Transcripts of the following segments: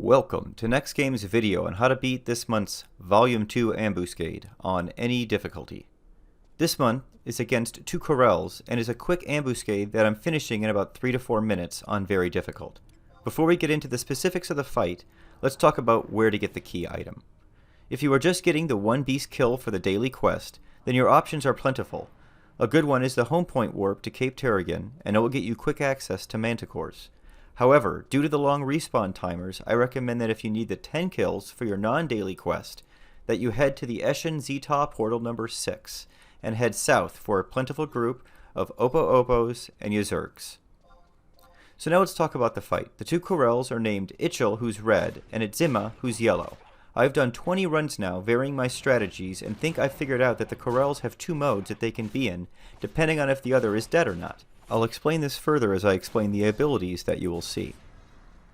Welcome to NEXTGames video on how to beat this month's Volume 2 Ambuscade on any difficulty. This month is against two Coeurls and is a quick ambuscade that I'm finishing in about 3 to 4 minutes on very difficult. Before we get into the specifics of the fight, let's talk about where to get the key item. If you are just getting the one beast kill for the daily quest, then your options are plentiful. A good one is the home point warp to Cape Terrigan, and it will get you quick access to manticores. However, due to the long respawn timers, I recommend that if you need the 10 kills for your non-daily quest, that you head to the Eschen Zeta portal number 6, and head south for a plentiful group of Opo-Opos and Yzergs. So now let's talk about the fight. The two Coeurls are named Itchel, who's red, and Itzima, who's yellow. I've done 20 runs now, varying my strategies, and think I've figured out that the Coeurls have two modes that they can be in, depending on if the other is dead or not. I'll explain this further as I explain the abilities that you will see.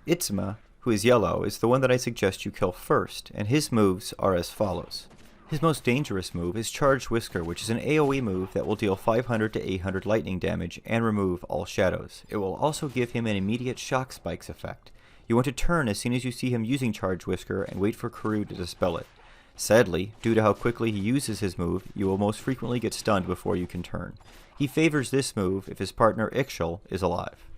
Itzima, who is yellow, is the one that I suggest you kill first, and his moves are as follows. His most dangerous move is Charged Whisker, which is an AoE move that will deal 500 to 800 lightning damage and remove all shadows. It will also give him an immediate shock spikes effect. You want to turn as soon as you see him using Charged Whisker and wait for Coeurls to dispel it. Sadly, due to how quickly he uses his move, you will most frequently get stunned before you can turn. He favors this move if his partner Itchel is alive.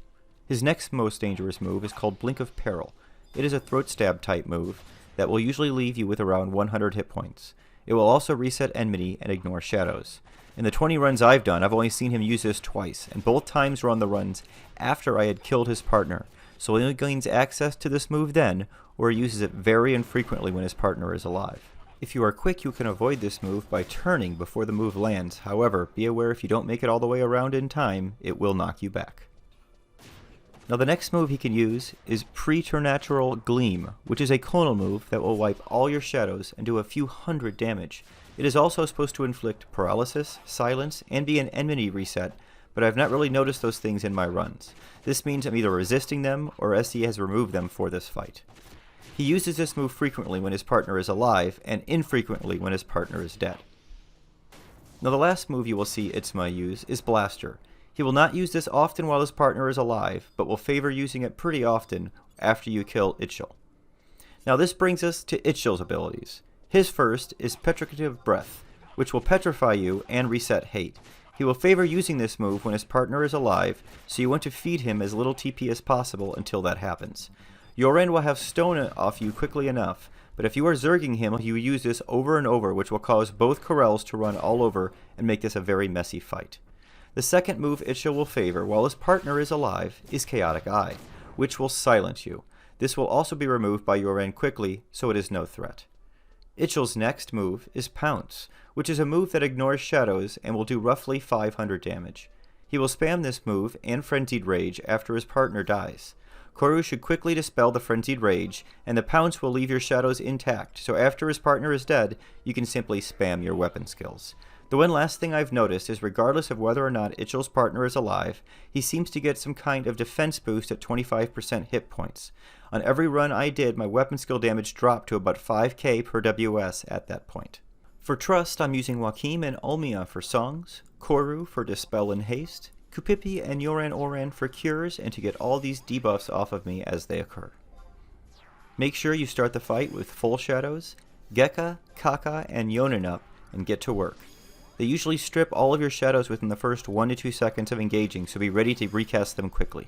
His next most dangerous move is called Blink of Peril. It is a throat stab type move that will usually leave you with around 100 hit points. It will also reset enmity and ignore shadows. In the 20 runs I've done, I've only seen him use this twice, and both times were on the runs after I had killed his partner, so he only gains access to this move then, or he uses it very infrequently when his partner is alive. If you are quick, you can avoid this move by turning before the move lands. However, be aware if you don't make it all the way around in time, it will knock you back. Now the next move he can use is Preternatural Gleam, which is a clonal move that will wipe all your shadows and do a few hundred damage. It is also supposed to inflict paralysis, silence, and be an enmity reset, but I've not really noticed those things in my runs. This means I'm either resisting them or SE has removed them for this fight. He uses this move frequently when his partner is alive, and infrequently when his partner is dead. Now the last move you will see Itzima use is Blaster. He will not use this often while his partner is alive, but will favor using it pretty often after you kill Itchel. Now this brings us to Itchel's abilities. His first is Petrificative Breath, which will petrify you and reset hate. He will favor using this move when his partner is alive, so you want to feed him as little TP as possible until that happens. Your end will have stone off you quickly enough, but if you are zerging him, you use this over and over, which will cause both Coeurls to run all over and make this a very messy fight. The second move Itchel will favor while his partner is alive is Chaotic Eye, which will silence you. This will also be removed by your end quickly, so it is no threat. Itchel's next move is Pounce, which is a move that ignores shadows and will do roughly 500 damage. He will spam this move and Frenzied Rage after his partner dies. Coeurls should quickly dispel the Frenzied Rage, and the Pounce will leave your shadows intact, so after his partner is dead, you can simply spam your weapon skills. The one last thing I've noticed is regardless of whether or not Itchel's partner is alive, he seems to get some kind of defense boost at 25% hit points. On every run I did, my weapon skill damage dropped to about 5k per WS at that point. For Trust, I'm using Joachim and Ulmia for songs, Coeurls for Dispel and Haste, Kupipi and Yoran Oran for cures, and to get all these debuffs off of me as they occur. Make sure you start the fight with full shadows, Gekka, Kaka, and Yonin up, and get to work. They usually strip all of your shadows within the first 1 to 2 seconds of engaging, so be ready to recast them quickly.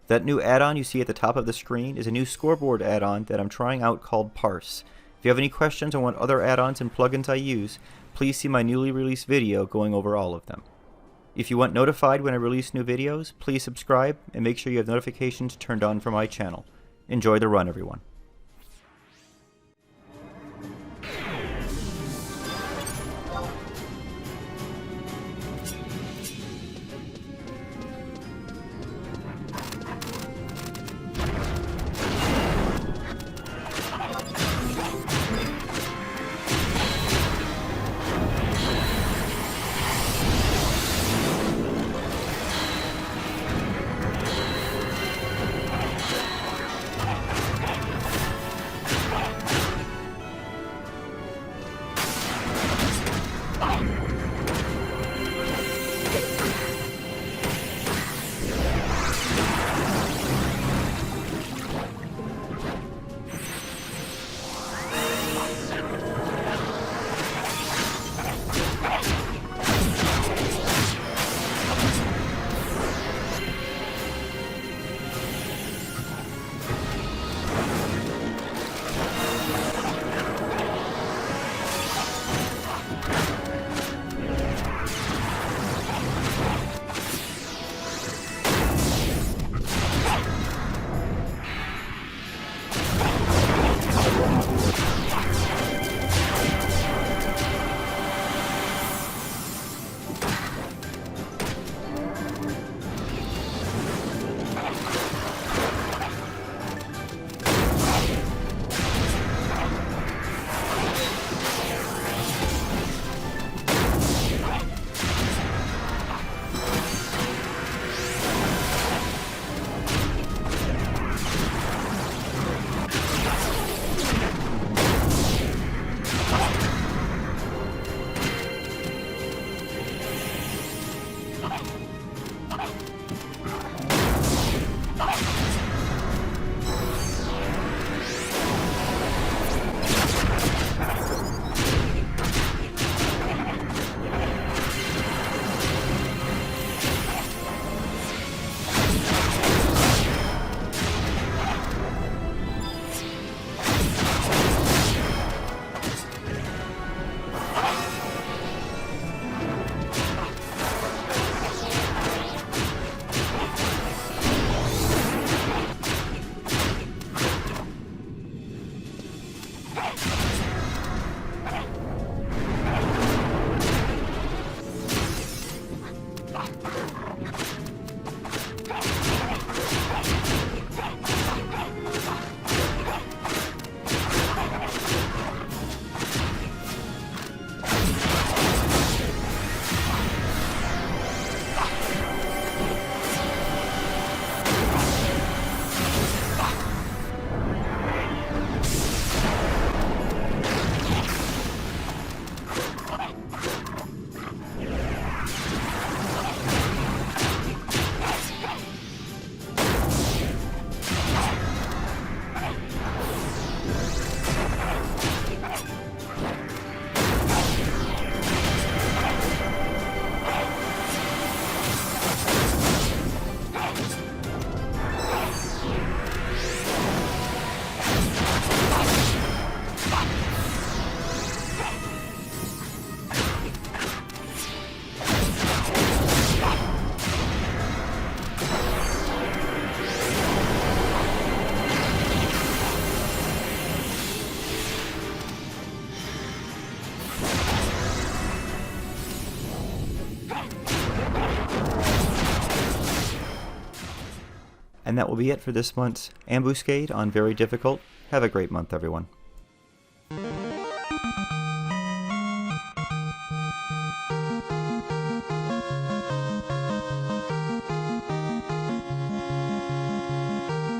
That new add-on you see at the top of the screen is a new scoreboard add-on that I'm trying out called Parse. If you have any questions on what other add-ons and plugins I use, please see my newly released video going over all of them. If you want notified when I release new videos, please subscribe and make sure you have notifications turned on for my channel. Enjoy the run, everyone. And that will be it for this month's Ambuscade on Very Difficult. Have a great month, everyone.